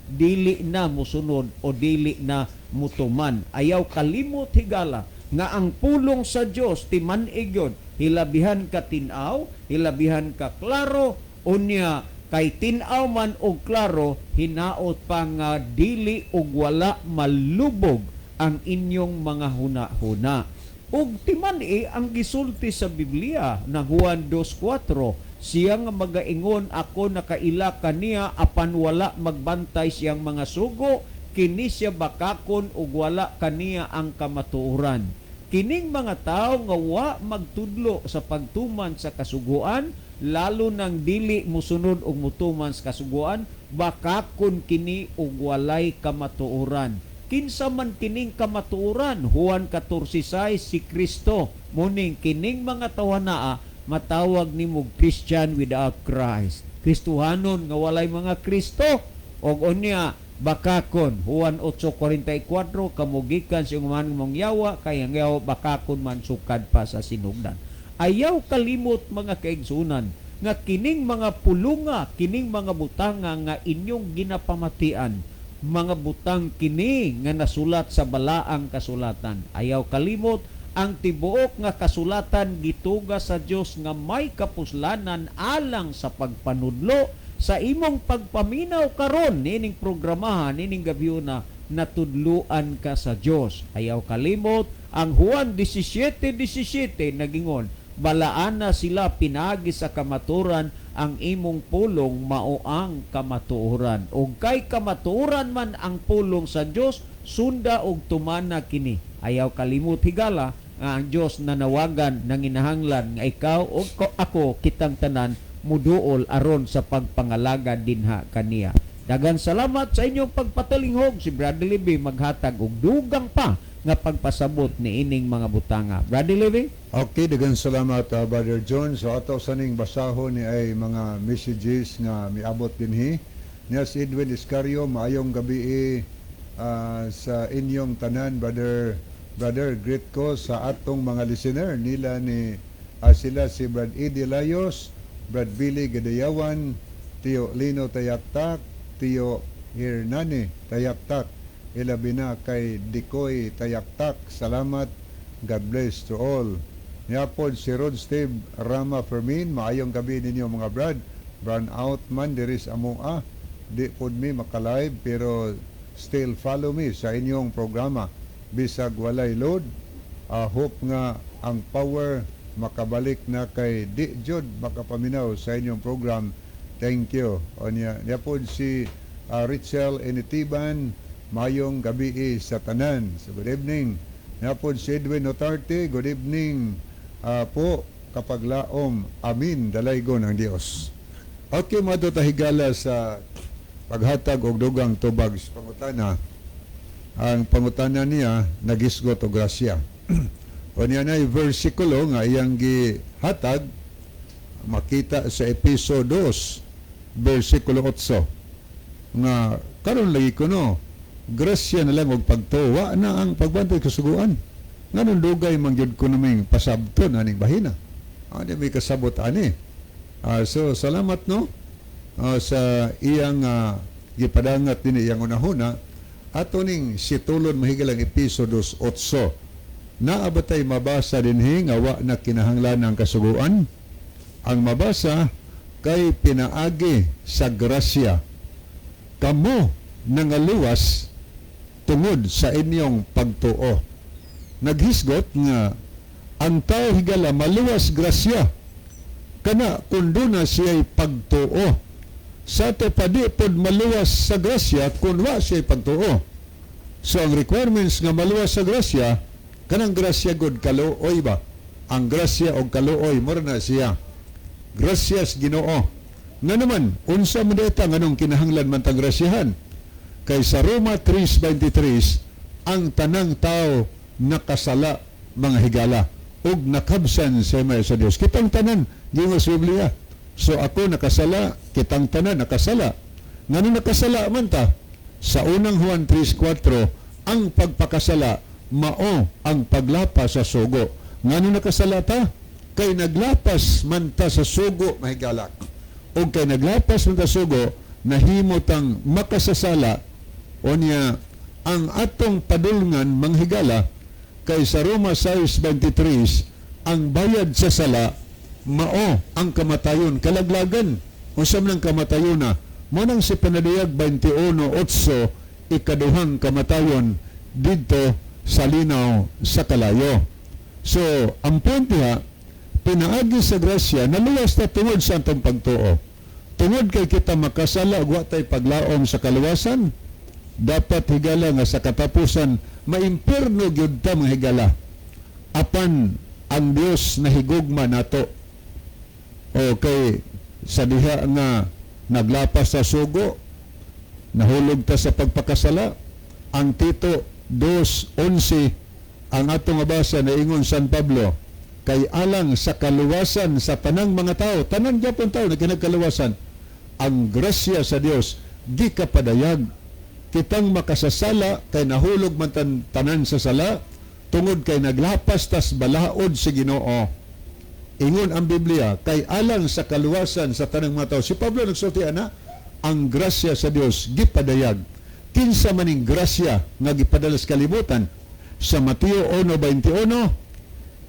dili na musunod o dili na mutuman. Ayaw kalimot higala nga ang pulong sa Dios timan-ig yun, hilabihan ka tinaw, hilabihan ka klaro, unya kay tinaw man og klaro, hinaot pa nga dili og wala malubog ang inyong mga huna-huna. Og timan ang gisulti sa Biblia na Juan 2:4, siya nga magaingon, ako nakaila kaniya apan wala magbantay siyang mga sugo, kini siya bakakon ug wala kaniya ang kamatuoran. Kining mga tao nga wa magtudlo sa pagtuman sa kasuguan, lalo nang dili musunod og mutuman sa kasuguan, bakakon kini og walay kamatuoran. Kinsa man kining kamatuoran? Juan 14:6, si Kristo. Muning kining mga tawanaa matawag nimo Christian without Christ. Kristohanon nga walay mga Kristo. Og unya bakakon, Juan 8:44, kamugikan sa umaning mong yawa, kaya ang yawa bakakon man sukad pa sa sinugdan. Ayaw kalimot mga kaigsunan, nga kining mga pulunga, kining mga butanga nga inyong ginapamatian, mga butang kini nga nasulat sa balaang kasulatan. Ayaw kalimot, ang tibuok nga kasulatan gituga sa Dios nga may kapuslanan alang sa pagpanudlo sa imong pagpaminaw karon nining programahan nining gabyona natudluan ka sa Dios. Ayaw kalimot ang Juan 17:17 nagingon, balaan na sila pinagi sa kamaturan, ang imong pulong mao ang kamatuoran. Ug kay kamatuoran man ang pulong sa Dios, sunda og tumana kini. Ayaw kalimot higala nga ang Dios nanawagan nanginahanglan nga ikaw o ako kitang tanan muduol aron sa pagpangalaga dinha kaniya. Daghang salamat sa inyong pagpatalinghog. Si Brother Libby maghatag og dugang pa nga pagpasabot ni ining mga butanga. Brother Libby? Okay, daghang salamat Brother John. So ato sa ning basahon ni ay mga messages nga miabot dinhi. Niya si Edwin Iscario, maayong gabi sa inyong tanan, brother greet ko sa atong mga listener nila ni sila si Brad Eddie Layos, Brad Billy Gadayawan, Tio Lino Tayaktak, Tio Hernani Tayaktak, ilabi na kay Dikoy Tayaktak. Salamat, God bless to all. Niapod si Rod Steve Rama Fermin, maayong gabi ninyo mga brad. Burn out man diris amoa, di pod mi makalive pero still follow me sa inyong programa bisag walay load. Hope nga ang power makabalik na kay di jud makapaminaw sa inyong program. Thank you. Onya niapod si Richel Enitiban, mayong gabi sa tanan. So good evening. Niapod si Edwin Otarte, good evening po kapag laom. Amin, dalaygon ang Dios. Okay, madutahigala sa paghatag og dugang tubag sa pangutana. Ang pangutana niya nagisgot og grasya. O niya na versikulo nga iyang gihatag makita sa episode 2 versikulo 8 nga karon lagi ko no grasya na lang og pagtuo, wa na ang pagbantay kasuguan. Nganong dugay mangyud ko naming pasabton aning bahina. Ani may kasabot ani. So salamat no sa iyang gipadangat din iyang unahuna ato ning situlon mahigalang episodos 8. Naabatay mabasa dinhi nga wa na kinahanglan ng kasuguan. Ang mabasa kay pinaagi sa grasya. Kamo nangaluwas tungod sa inyong pagtuo. Naghisgot nga ang tao higala maluwas grasya kana kundo na siya'y pagtuo. Sa ato padi pod maluwas sa grasya kung wa siya'y pagtuo. So ang requirements nga maluwas sa grasya, kanang grasya god kaluoy ba? Ang grasya o kaluoy mura na siya. Grasyas Ginoo. Nga naman, unsa man dita nganong kinahanglan man tang grasyahan? Kay sa Roma 3:23, ang tanang tao nakasala mga higala ug nakabsan sa may sa Dios. Kitang tanan giingos sa Biblia. So ako nakasala, kitang tanan nakasala. Ngano nakasala man ta? Sa unang Juan 3:4, ang pagpakasala mao ang paglapas sa sugo. Ngano nakasala ta? Kay naglapas man ta sa sugo mahigala. O kay naglapas man ta sa sugo, nahimo tang makasasala o niya ang atong padulngan manghigala. Kay sa Roma 6:23, ang bayad sa sala mao ang kamatayon, kalaglagan. Usam ng kamatayon na mo nang si Panadiyag 21:8, ikaduhang kamatayon dito sa linaw sa kalayo. So ang point niya, pinaagi sa grasya, naluwas na tungod sa atong pagtuo. Tungod kay kita makasala, wa tay paglaom sa kaluwasan, dapat higala nga sa katapusan, maimpirno gyud ta mga higala. Apan ang Dios nahigugma nato. O kay sa diha nga naglapas sa sugo, nahulog ta sa pagpakasala. Ang Tito 2:11, ang atong mabasa na ingon San Pablo, kay alang sa kaluwasan sa tanang mga tao, tanang gyapon tao na kinagkaluwasan, ang grasya sa Dios di kapadayag. Kitang makasasala kay nahulog man tanan sa sala tungod kay naglapas tas balaod si Ginoo. Ingon ang Biblia, kay alang sa kaluwasan sa tanang mga tao. Si Pablo nagsulti ana, ang grasya sa Dios gipadayag. Kinsa maning grasya nga gipadala sa kalibutan. Sa Mateo 1:21,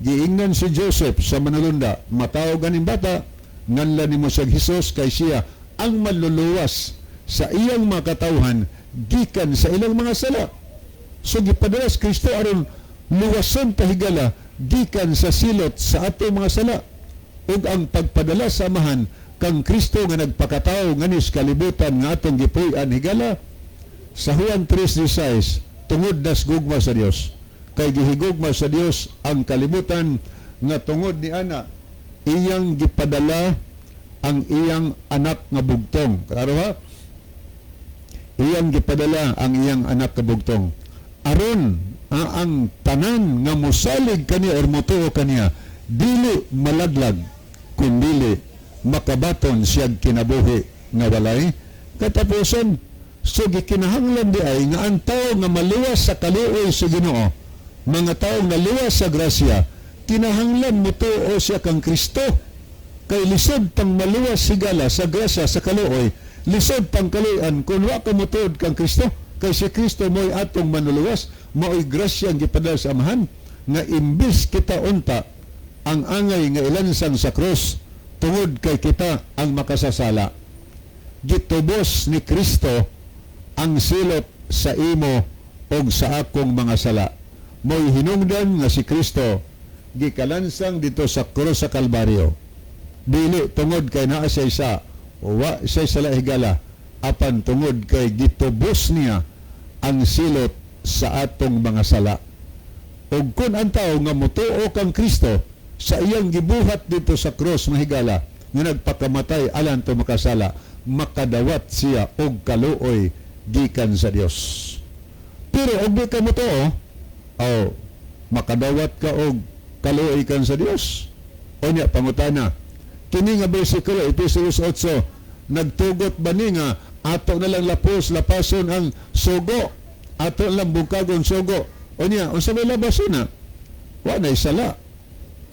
giingnan si Joseph sa manulunda, matao ganing bata, nganlan nimo siya Hesus kay siya ang manluluwas sa iyang mga katawhan gikan sa ilang mga sala. So gipadala sa Kristo aron luwason tahigala gikan sa silot sa ato mga sala. Ug ang pagpadala sa amahan kang Kristo nga nagpakatao nganis kalibutan nga atong gipuy-an higala. Sa Juan 3:16, tungod nas gugma sa Dios. Kay gihigugma sa Dios ang kalibutan nga tungod ni ana iyang gipadala ang iyang anak nga bugtong. Klaro ha? Iyang gipadala ang iyang anak nga bugtong. Aron ang tanan nga mosalig kaniya or motuo kaniya dili malaglag kundi makabaton siyag kinabuhi nga walay katapusan. So gikinahanglan di ay nga ang tao nga maluwas sa kaluoy sa Ginoo, mga taong naluwas sa grasya, kinahanglan mutuo siya kang Kristo. Kay lisod pang maluwas sigala sa grasya sa kaluoy, lisod pang kaluyan kung wa ka mutuod kang Kristo. Kay si Kristo mo'y atong manuluwas, mo'y grasya ang gipadala sa amahan, nga imbis kita unta ang angay nga ilansang sa krus, tungod kay kita ang makasasala. Gitubos ni Kristo ang silot sa imo og sa akong mga sala. Mo'y hinungdan nga si Kristo gikalansang dito sa krus sa Kalbaryo. Dili tungod kay naa siya isa, wa siya sala higala, apan tungod kay gitubos niya ang silot sa atong mga sala. Ug kun ang tao nga mutuo kang Kristo sa iyang gibuhat dito sa krus mahigala nga nagpakamatay alang to makasala, makadawat siya og kaluoy gikan sa Dios. Pero og di ka mutuo, makadawat ka og kaluoy kan sa Dios. O niya pangutana, kini nga bersikulo Efesos 8, nagtugot ba ni nga ato na lang lapason ang sugo? ato lang bungkagon sugo. O niya, unsa may labas na? Wa na isala.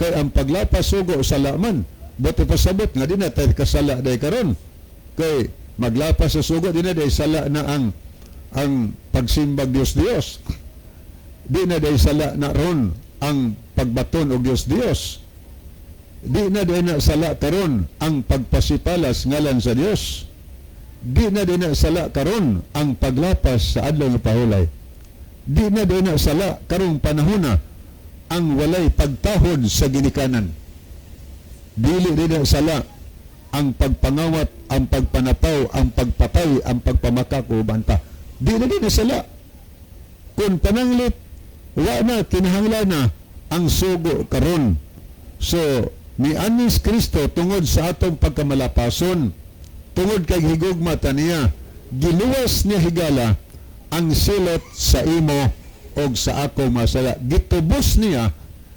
Kay ang paglapas sugo sala man. Bote pasabot nga di na tayo kasala day karon. Kay maglapas sa sugo di na day sala na ang pagsimbag Dios. Di na day sala na ron ang pagbaton og Dios. Di na day na sala karon ang pagpasipalas ngalan sa Dios. Di na day na sala karon ang paglapas sa adlaw nga pahulay. Di na day na sala karong panahona ang walay pagtahod sa ginikanan. Dili din na sala ang pagpangawat, ang pagpanapaw, ang pagpatay, ang pagpamakak o banta. Dili din na sala. Kung pananglit, wa na, kinahanglan na ang sugo karon. So, ni Anis Kristo tungod sa atong pagkamalapason, tungod kay higugma taniya, giluwas niya higala ang silot sa imo og sa ako masala. Gitubos niya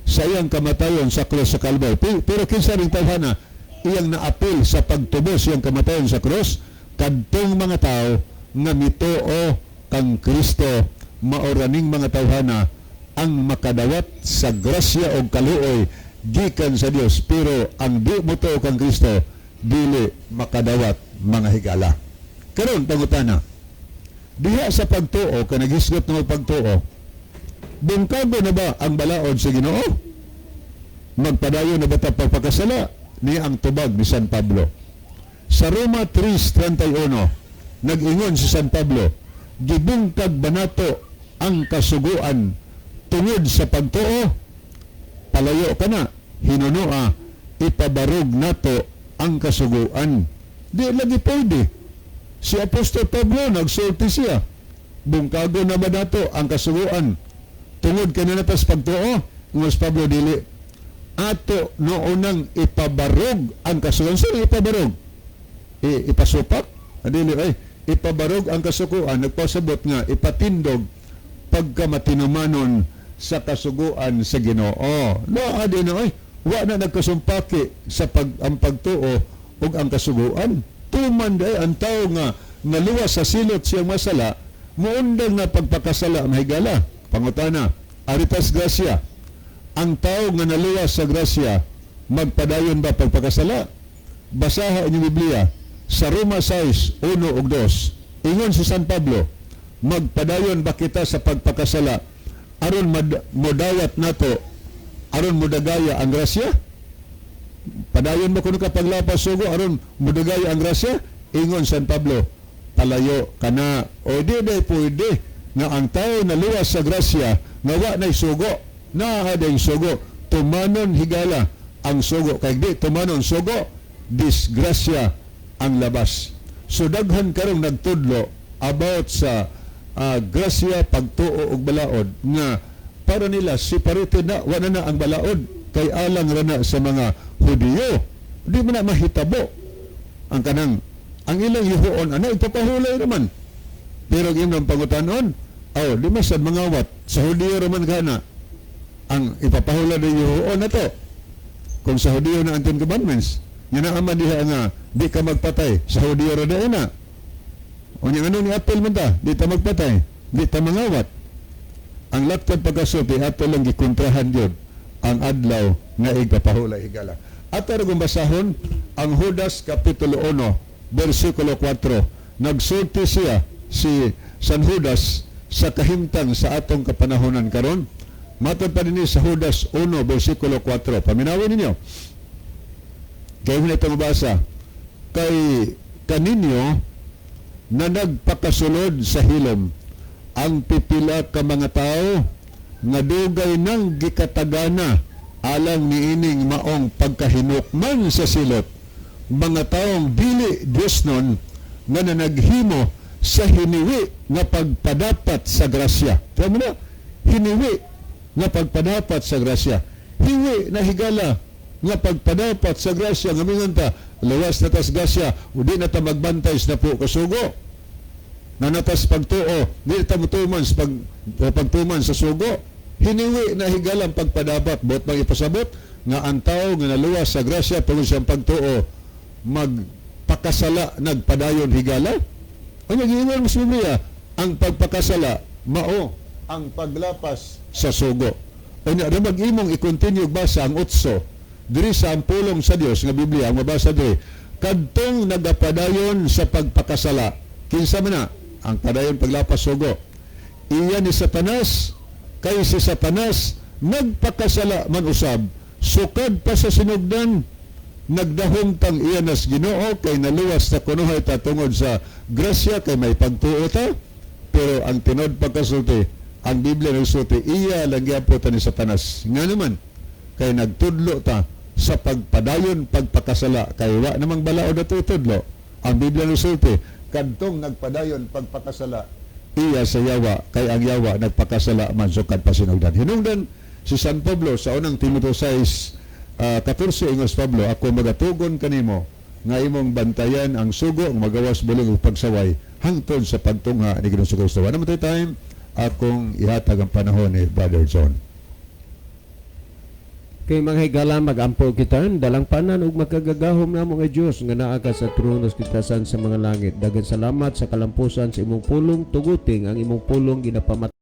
sa iyang kamatayon sa krus sa Kalbar. Pero kinsa ring tawhana iyang naapil sa pagtubos iyang kamatayon sa krus kadtong mga tao nga mituo kang Kristo, maoraning mga tawhana ang makadawat sa grasya o kaluoy gikan sa Dios, pero ang di mutuo kang Kristo dili makadawat mga higala. Karon pangutana, diha sa pagtuo ka nagisgot ng pagtuo, bungkago na ba ang balaod sa Ginoo? Magpadayon na ba ta pagpakasala? Ni ang tubag ni San Pablo. Sa Roma 3:31, nag-ingon si San Pablo, gibungkag banato ang kasuguan tungod sa pagtuo, palayo ka na, hinunoa, ipabarog nato ang kasuguan. Di lagi pwede. Si Apostol Pablo, nagsulti siya, bungkago na ba nato ang kasuguan tungod ka na natas pagtuo? Ngunit Pablo, dili. Ato noonang ipabarog ang kasuguan. Sino ipabarog? Ipasupak? Dili, ipabarog ang kasuguan. Nagpasabot nga, ipatindog pagkamatinumanon sa kasuguan sa Ginoo. Adi na, wa na nagkasumpaki sa ang pagtuo o ang kasuguan. Tuman day ang tao nga naluwas sa silot siyang masala, muundang na pagpakasala mahigala. Pangutana, aritas grasya. Ang tao nga naluwas sa grasya, magpadayon ba pagpakasala? Basaha inyong Biblia sa Roma 6:1 ug 2. Ingon si San Pablo, magpadayon ba kita sa pagpakasala aron modawat nato, aron modagaya ang grasya? Padayon mo kuno ka paglapas sugo aron modagaya ang grasya? Ingon San Pablo, palayo kana. O di pwede nga ang tao naluwas sa grasya nga wa nay sugo, naaday sugo, tumanon higala ang sugo. Kay di tumanon sugo, disgrasya ang labas. So daghan karong nagtudlo about sa grasya, pagtuo og balaod nga para nila separated na, wala na ang balaod kay alang rana sa mga Hudiyo. Di mo na mahitabo ang kanang ang ilang yuhoon ana ipapahulay naman, pero imong pangutanon di masad mangawat sa Hudiyo raman kana ang ipapahulay ng yuhoon na to. Kung sa Hudiyo na ang Ten Commandments nga naaman diha nga di ka magpatay, sa Hudiyo ra na ina. O niya ano ni apel man ta, di ta magpatay, di ta mangawat. Ang laktad pagkasupi, ato lang gikontrahan yun ang adlaw nga igpapahulay higala. At kung basahon, ang Judas Kapitulo 1, versikulo 4, nagsulti siya si San Judas sa kahimtang sa atong kapanahonan karon. Matod pa din sa Judas 1, versikulo 4. Paminawin ninyo. Kaya mo na itong mabasa. Kay kaninyo na nagpakasulod sa hilom ang pipila ka mga tao nga dugay nang gikatagana alang niining maong pagkahinukman sa silot, mga taong dili Dios nun nga naghimo sa hiniwi nga pagpadapat sa grasya. Tama na, hiniwi nga pagpadapat sa grasya. Hiwi na higala nga pagpadapat sa grasya nga mingon ta lawas na tas grasya udi na ta magbantay sa po kasugo na natas pagtuo di ta mutuman sa pagtuman sa sugo. Hiniwi na higalang pagpadapat bot bang ipasabot nga ang tao nga naluwas sa grasya tungod sa pagtuo magpakasala nagpadayon higala. Ang nag-iingon mo sa Biblia, ang pagpakasala mao ang paglapas sa sugo. Unya ra mag-imong i-continue basa ang 8 diri sa pulong sa Dios nga Biblia ang mabasa diri. Kadtong nagapadayon sa pagpakasala. Kinsa man na ang padayon paglapas sugo? Iya ni Satanas, kay si Satanas nagpakasala man usab, sukad pa sa sinugdan, nagdahom tang iya nas Ginoo kay naluwas ta kunuhay ta tungod sa grasya kay may pagtuo ta. Pero ang tinod pagkasulti, ang Biblia nagsulti, iya lang gyapon ta ni Satanas. Nga naman kay nagtudlo ta sa pagpadayon pagpakasala kay wa namang balaod ato tudlo. Ang Biblia nagsulti, kadtong nagpadayon pagpakasala, iya sa yawa kay ang yawa nagpakasala man sukad pa sinugdan. Hinungdan si San Pablo sa unang Timoteo 6:14 ingos Pablo, ako magatugon kanimo nga imong bantayan ang sugo, ang magawas bulig ug pagsaway hangtod sa pagtungha ni Ginoong Kristo. Ano man time akong ihatag ang panahon ni Brother John. Kay mga higala mag-ampo kita, dalang panan ug magkagagahom namo nga Dios nga naa ka sa tronos kitasan sa mga langit. Daghang salamat sa kalampusan sa imong pulong, tuguting ang imong pulong ginapamat